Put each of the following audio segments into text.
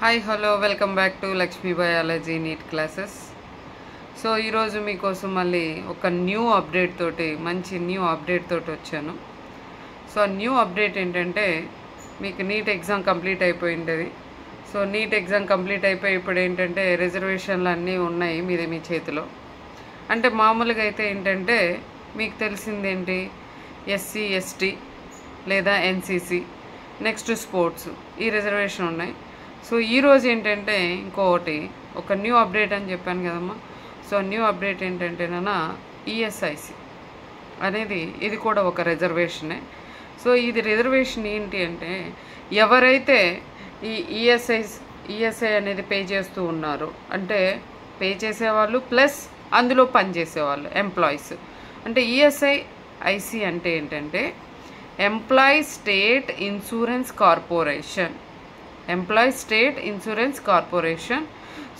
Hi hello welcome back to Lakshmi biology NEET classes. So ఈరోజు మీకోసం మళ్ళీ ఒక మంచి న్యూ అప్డేట్ తోటి వచ్చాను. సో ఆ న్యూ అప్డేట్ ఏంటంటే, మీకు నీట్ ఎగ్జామ్ కంప్లీట్ అయిపోయింది. సో నీట్ ఎగ్జామ్ కంప్లీట్ అయిపోయి ఇప్పుడు ఏంటంటే రిజర్వేషన్లు అన్నీ ఉన్నాయి మీ చేతిలో. అంటే మామూలుగా అయితే ఏంటంటే మీకు తెలిసిందేంటి, ఎస్సీ ఎస్టీ లేదా ఎన్సీసీ, నెక్స్ట్ స్పోర్ట్స్, ఈ రిజర్వేషన్ ఉన్నాయి. సో ఈరోజు ఏంటంటే ఒక న్యూ అప్డేట్ అని చెప్పాను కదమ్మా. సో న్యూ అప్డేట్ ఏంటంటేనా, ఈఎస్ఐసి అనేది ఇది కూడా ఒక రిజర్వేషనే. సో ఇది రిజర్వేషన్ ఏంటి అంటే, ఎవరైతే ఈ ఈఎస్ఐ అనేది పే చేస్తూ ఉన్నారు అంటే పే చేసేవాళ్ళు ప్లస్ అందులో పనిచేసేవాళ్ళు ఎంప్లాయీస్. అంటే ఈఎస్ఐసి అంటే ఏంటంటే employee state insurance corporation.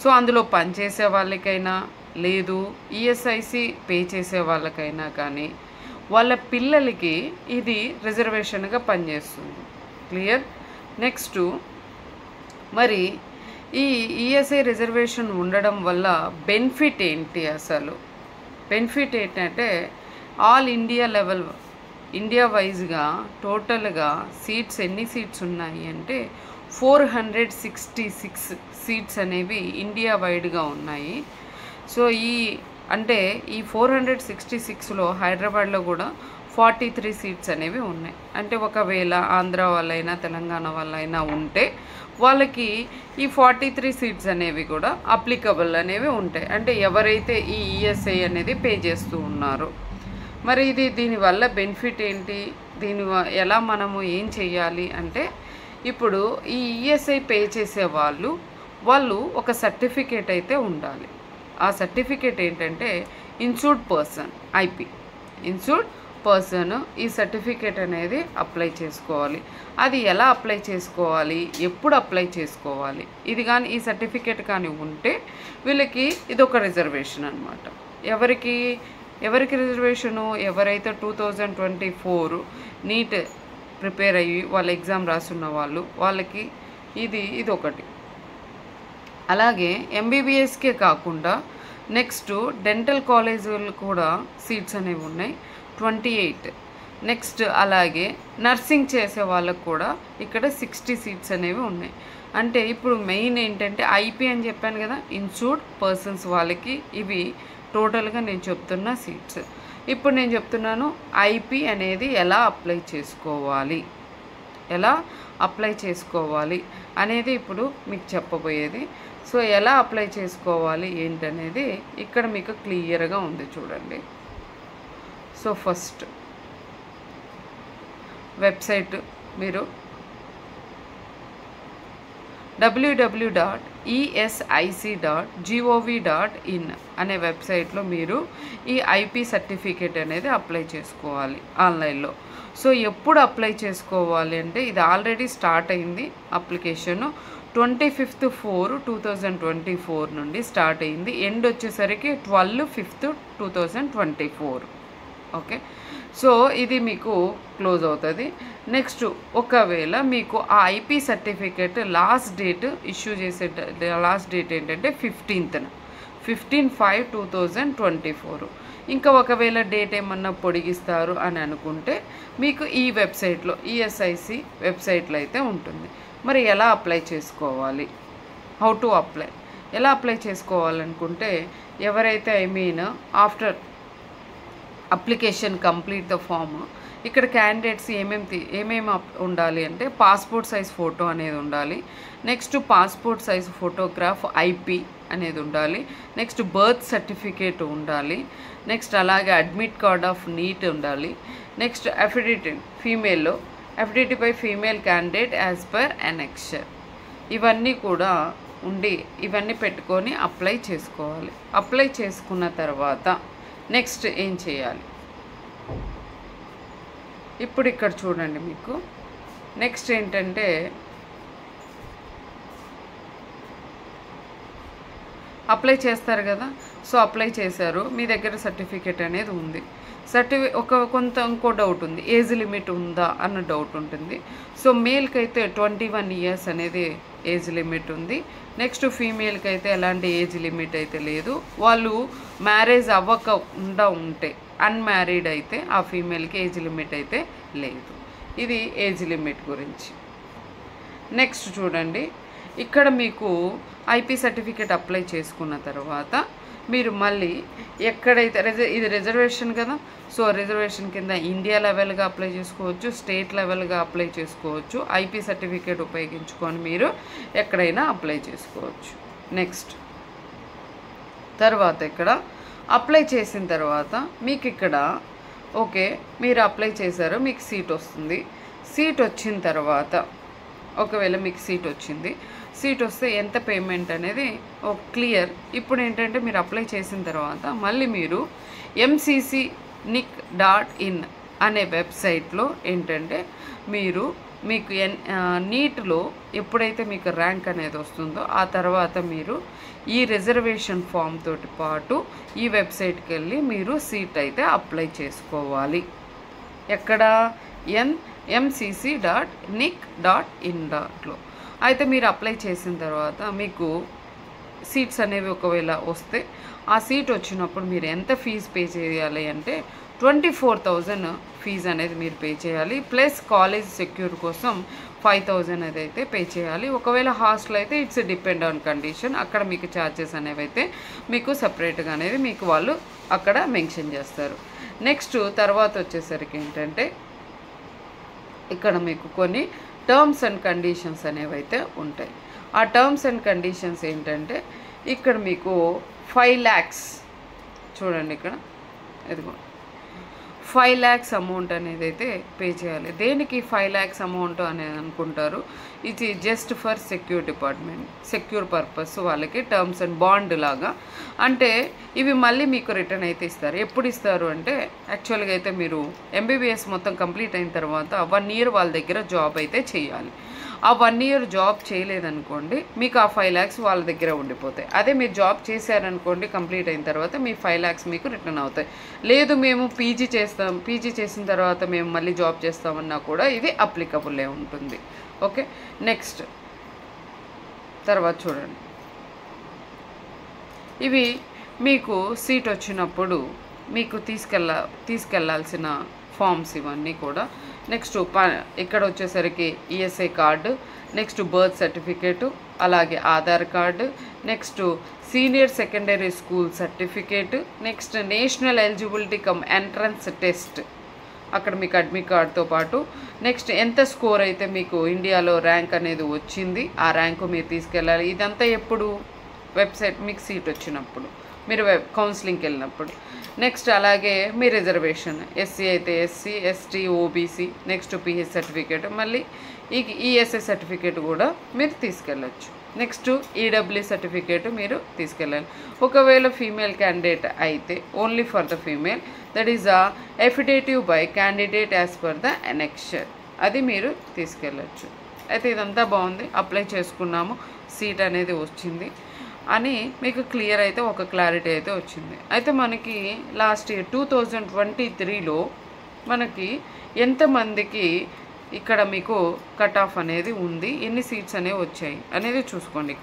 So అందులో పనిచేసే వాళ్ళకైనా లేదు ఈఎస్ఐసి పే చేసే వాళ్ళకైనా కానీ వాళ్ళ పిల్లలకి ఇది రిజర్వేషన్గా పనిచేస్తుంది. క్లియర్? నెక్స్ట్ మరి ఈ ఈఎస్ఐ రిజర్వేషన్ ఉండడం వల్ల బెనిఫిట్ ఏంటి? అసలు బెనిఫిట్ ఏంటంటే ఆల్ ఇండియా వైజ్గా టోటల్గా ఎన్ని సీట్స్ ఉన్నాయి అంటే 466 సీట్స్ అనేవి ఇండియా వైడ్గా ఉన్నాయి. సో ఈ 466లో హైదరాబాద్లో కూడా 43 సీట్స్ అనేవి ఉన్నాయి. అంటే ఒకవేళ ఆంధ్ర వాళ్ళైనా తెలంగాణ వాళ్ళైనా ఉంటే వాళ్ళకి ఈ 43 సీట్స్ అనేవి కూడా అప్లికబుల్ అనేవి ఉంటాయి. అంటే ఎవరైతే ఈ ఈఎస్ఐ అనేది పే చేస్తూ ఉన్నారో. మరి దీనివల్ల బెనిఫిట్ ఏంటి, ఎలా మనము ఏం చెయ్యాలి అంటే, ఇప్పుడు ఈ ఈఎస్ఐ పే చేసే వాళ్ళు ఒక సర్టిఫికేట్ అయితే ఉండాలి. ఆ సర్టిఫికేట్ ఏంటంటే ఇన్సూర్డ్ పర్సన్ ఈ సర్టిఫికేట్ అనేది అప్లై చేసుకోవాలి. అది ఎలా అప్లై చేసుకోవాలి, ఎప్పుడు అప్లై చేసుకోవాలి, ఇది కానీ ఈ సర్టిఫికేట్ కానీ ఉంటే వీళ్ళకి ఇదొక రిజర్వేషన్ అనమాట. ఎవరికి రిజర్వేషను? ఎవరైతే 2024 నీట్ ప్రిపేర్ అయ్యి వాళ్ళ ఎగ్జామ్ రాసున్న వాళ్ళకి ఇది ఒకటి. అలాగే ఎంబీబీఎస్కే కాకుండా నెక్స్ట్ డెంటల్ కాలేజీలు కూడా సీట్స్ అనేవి ఉన్నాయి 28. నెక్స్ట్ అలాగే నర్సింగ్ చేసే వాళ్ళకు కూడా ఇక్కడ 60 సీట్స్ అనేవి ఉన్నాయి. అంటే ఇప్పుడు మెయిన్ ఏంటంటే ఐపీ అని చెప్పాను కదా, ఇన్సూర్డ్ పర్సన్స్ వాళ్ళకి ఇవి టోటల్గా నేను చెప్తున్న సీట్స్. ఇప్పుడు నేను చెప్తున్నాను ఐపీ అనేది ఎలా అప్లై చేసుకోవాలి అనేది ఇప్పుడు మీకు చెప్పబోయేది. సో ఎలా అప్లై చేసుకోవాలి ఏంటనేది ఇక్కడ మీకు క్లియర్గా ఉంది చూడండి. సో ఫస్ట్ వెబ్సైట్ మీరు www.esic.gov.in అనే వెబ్సైట్లో మీరు ఈ ఐపీ సర్టిఫికేట్ అనేది అప్లై చేసుకోవాలి ఆన్లైన్లో. సో ఎప్పుడు అప్లై చేసుకోవాలి అంటే, ఇది ఆల్రెడీ స్టార్ట్ అయింది అప్లికేషను 25/4/2024 నుండి స్టార్ట్ అయింది. ఎండ్ వచ్చేసరికి 12/5/2024. ఓకే, సో ఇది మీకు క్లోజ్ అవుతుంది. నెక్స్ట్ ఒకవేళ మీకు ఆ IP certificate last date issue చేసే లాస్ట్ డేట్ ఏంటంటే 15/5/2024. ఇంకా ఒకవేళ డేట్ ఏమన్నా పొడిగిస్తారు అని అనుకుంటే మీకు ఈ వెబ్సైట్లో ఈఎస్ఐసి వెబ్సైట్లో అయితే ఉంటుంది. మరి ఎలా అప్లై చేసుకోవాలి, హౌ టు అప్లై, ఎలా అప్లై చేసుకోవాలనుకుంటే, ఎవరైతే after application complete the form, ఇక్కడ క్యాండిడేట్స్ ఏమేమి ఉండాలి అంటే పాస్పోర్ట్ సైజ్ ఫోటో అనేది ఉండాలి. Next passport size photograph IP అనేది ఉండాలి. నెక్స్ట్ బర్త్ సర్టిఫికేట్ ఉండాలి. నెక్స్ట్ అలాగే అడ్మిట్ కార్డ్ ఆఫ్ నీట్ ఉండాలి. Next affidavit by female candidate as per annexure, ఇవన్నీ కూడా ఇవన్నీ పెట్టుకొని అప్లై చేసుకోవాలి. అప్లై చేసుకున్న తర్వాత నెక్స్ట్ ఏం చేయాలి, ఇప్పుడు ఇక్కడ చూడండి. మీకు నెక్స్ట్ ఏంటంటే, అప్లై చేస్తారు కదా. సో అప్లై చేశారు, మీ దగ్గర సర్టిఫికేట్ అనేది ఉంది. ఇంకో డౌట్ ఉంది, ఏజ్ లిమిట్ ఉందా అన్న డౌట్ ఉంటుంది. సో మేల్కి అయితే 21 ఇయర్స్ అనేది ఏజ్ లిమిట్ ఉంది. నెక్స్ట్ ఫీమేల్కి అయితే ఎలాంటి ఏజ్ లిమిట్ అయితే లేదు. వాళ్ళు మ్యారేజ్ అవ్వకుండా ఉంటే అన్మ్యారీడ్ అయితే ఆ ఫీమేల్కి ఏజ్ లిమిట్ అయితే లేదు. ఇది ఏజ్ లిమిట్ గురించి. నెక్స్ట్ చూడండి, ఇక్కడ మీకు ఐపీ సర్టిఫికేట్ అప్లై చేసుకున్న తర్వాత మీరు మళ్ళీ ఎక్కడైతే ఇది రిజర్వేషన్ కదా, సో రిజర్వేషన్ కింద ఇండియా లెవెల్గా అప్లై చేసుకోవచ్చు, స్టేట్ లెవెల్గా అప్లై చేసుకోవచ్చు. ఐపీ సర్టిఫికేట్ ఉపయోగించుకొని మీరు ఎక్కడైనా అప్లై చేసుకోవచ్చు. నెక్స్ట్ తర్వాత ఇక్కడ అప్లై చేసిన తర్వాత మీకు ఇక్కడ ఓకే మీరు అప్లై చేశారు, మీకు సీట్ వస్తుంది. సీట్ వచ్చిన తర్వాత ఒకవేళ మీకు సీట్ వచ్చింది, సీట్ వస్తే ఎంత పేమెంట్ అనేది క్లియర్. ఇప్పుడు ఏంటంటే మీరు అప్లై చేసిన తర్వాత మళ్ళీ మీరు mcc.nic.in అనే వెబ్సైట్లో ఏంటంటే మీకు నీట్లో ఎప్పుడైతే మీకు ర్యాంక్ అనేది వస్తుందో ఆ తర్వాత మీరు ఈ రిజర్వేషన్ ఫామ్ తోటి పాటు ఈ వెబ్సైట్కి వెళ్ళి మీరు సీట్ అయితే అప్లై చేసుకోవాలి. ఎక్కడ mcc.nic.in అయితే మీరు అప్లై చేసిన తర్వాత మీకు సీట్స్ అనేవి ఒకవేళ వస్తే ఆ సీట్ వచ్చినప్పుడు మీరు ఎంత ఫీజు పే చేయాలి అంటే 24,000 ఫీజు అనేది మీరు పే చేయాలి. ప్లస్ కాలేజ్ సెక్యూర్ కోసం 5,000 అయితే పే చేయాలి. ఒకవేళ హాస్టల్ అయితే ఇట్స్ డిపెండ్ ఆన్ కండిషన్, అక్కడ మీకు ఛార్జెస్ అనేవి అయితే మీకు సపరేట్గా అనేది మీకు వాళ్ళు అక్కడ మెన్షన్ చేస్తారు. నెక్స్ట్ తర్వాత వచ్చేసరికి ఏంటంటే ఇక్కడ మీకు కొన్ని టర్మ్స్ అండ్ కండిషన్స్ అనేవి అయితే ఉంటాయి. ఆ టర్మ్స్ అండ్ కండిషన్స్ ఏంటంటే ఇక్కడ మీకు 5 lakhs చూడండి, ఇక్కడ ఇదిగో 5 lakhs అమౌంట్ అనేది అయితే పే చేయాలి. దేనికి 5 lakhs అమౌంట్ అనేది అనుకుంటారు, ఇది జస్ట్ ఫర్ సెక్యూర్ పర్పస్ వాళ్ళకి టర్మ్స్ అండ్ బాండ్ లాగా. అంటే ఇవి మళ్ళీ మీకు రిటర్న్ అయితే ఇస్తారు. ఎప్పుడు ఇస్తారు అంటే యాక్చువల్గా అయితే మీరు ఎంబీబీఎస్ మొత్తం కంప్లీట్ అయిన తర్వాత 1 year వాళ్ళ దగ్గర జాబ్ అయితే చేయాలి. ఆ 1 year జాబ్ చేయలేదనుకోండి మీకు ఆ 5 lakhs వాళ్ళ దగ్గర ఉండిపోతాయి. అదే మీరు జాబ్ చేశారనుకోండి కంప్లీట్ అయిన తర్వాత మీ 5 lakhs మీకు రిటర్న్ అవుతాయి. లేదు మేము పీజీ చేసిన తర్వాత మేము మళ్ళీ జాబ్ చేస్తామన్నా కూడా ఇది అప్లికబుల్లే ఉంటుంది. ఓకే, నెక్స్ట్ తర్వాత చూడండి, ఇవి మీకు సీట్ వచ్చినప్పుడు మీకు తీసుకెళ్లాల్సిన ఫామ్స్ ఇవన్నీ కూడా. నెక్స్ట్ ఇక్కడ వచ్చేసరికి ESI card, next birth certificate, అలాగే Aadhaar card, next senior secondary school certificate, next national eligibility cum entrance test అక్కడ మీకు అడ్మిట్ కార్డ్తో పాటు నెక్స్ట్ ఎంత స్కోర్ అయితే మీకు ఇండియాలో ర్యాంక్ అనేది వచ్చింది ఆ ర్యాంకు మీరు తీసుకెళ్ళాలి. ఇదంతా ఎప్పుడు వెబ్సైట్ మీకు సీట్ వచ్చినప్పుడు మీరు కౌన్సిలింగ్కి వెళ్ళినప్పుడు. నెక్స్ట్ అలాగే మీ రిజర్వేషన్ ఎస్సీ అయితే SC, ST, OBC, next PH certificate, మళ్ళీ ఈఎస్ఐ సర్టిఫికేట్ కూడా మీరు తీసుకెళ్ళచ్చు. నెక్స్ట్ ఈడబ్ల్యూ సర్టిఫికేట్ మీరు తీసుకెళ్ళాలి. ఒకవేళ ఫీమేల్ క్యాండిడేట్ అయితే only for the female, that is a affidavit by candidate as per the annexure, అది మీరు తీసుకెళ్ళచ్చు. అయితే ఇదంతా బాగుంది, అప్లై చేసుకున్నాము, సీట్ అనేది వచ్చింది అని మీకు క్లియర్ అయితే ఒక క్లారిటీ అయితే వచ్చింది. అయితే మనకి లాస్ట్ ఇయర్ 2023లో మనకి ఎంతమందికి ఇక్కడ మీకు కట్ ఆఫ్ అనేది ఉంది, ఎన్ని సీట్స్ అనేవి వచ్చాయి అనేది చూసుకోండి.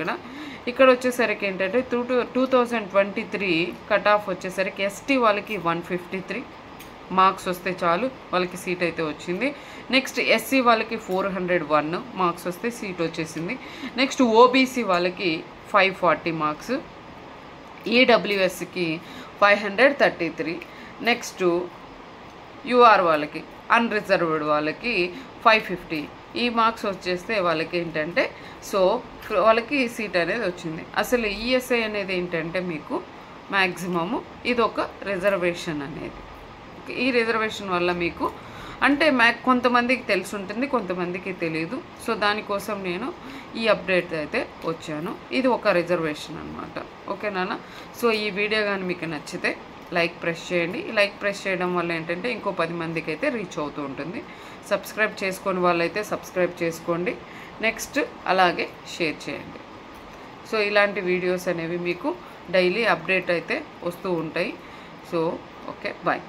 ఇక్కడ వచ్చేసరికి ఏంటంటే 2023 కట్ ఆఫ్ వచ్చేసరికి ఎస్టీ వాళ్ళకి 153 మార్క్స్ వస్తే చాలు వాళ్ళకి సీట్ అయితే వచ్చింది. నెక్స్ట్ ఎస్సీ వాళ్ళకి 401 మార్క్స్ వస్తే సీట్ వచ్చేసింది. నెక్స్ట్ ఓబీసీ వాళ్ళకి 540 మార్క్స్, ఈడబ్ల్యూఎస్కి 533, నెక్స్ట్ యూఆర్ వాళ్ళకి అన్రిజర్వ్డ్ వాళ్ళకి 550 ఈ మార్క్స్ వచ్చేస్తే వాళ్ళకి ఏంటంటే సో వాళ్ళకి సీట్ అనేది వచ్చింది. అసలు ఈఎస్ఐ అనేది ఏంటంటే మీకు మ్యాక్సిమము ఇది ఒక రిజర్వేషన్ అనేది. ఈ రిజర్వేషన్ వల్ల మీకు అంటే కొంతమందికి తెలిసి ఉంటుంది, కొంతమందికి తెలియదు. సో దానికోసం నేను ఈ అప్డేట్ అయితే వచ్చాను. ఇది ఒక రిజర్వేషన్ అనమాట. ఓకేనా? సో ఈ వీడియో కానీ మీకు నచ్చితే లైక్ ప్రెస్ చేయండి. లైక్ ప్రెస్ చేయడం వల్ల ఏంటంటే ఇంకో 10 మందికి అయితే రీచ్ అవుతూ ఉంటుంది. సబ్స్క్రైబ్ చేసుకొని వాళ్ళైతే సబ్స్క్రైబ్ చేసుకోండి. నెక్స్ట్ అలాగే షేర్ చేయండి. సో ఇలాంటి వీడియోస్ అనేవి మీకు డైలీ అప్డేట్ అయితే వస్తూ ఉంటాయి. So okay, bye.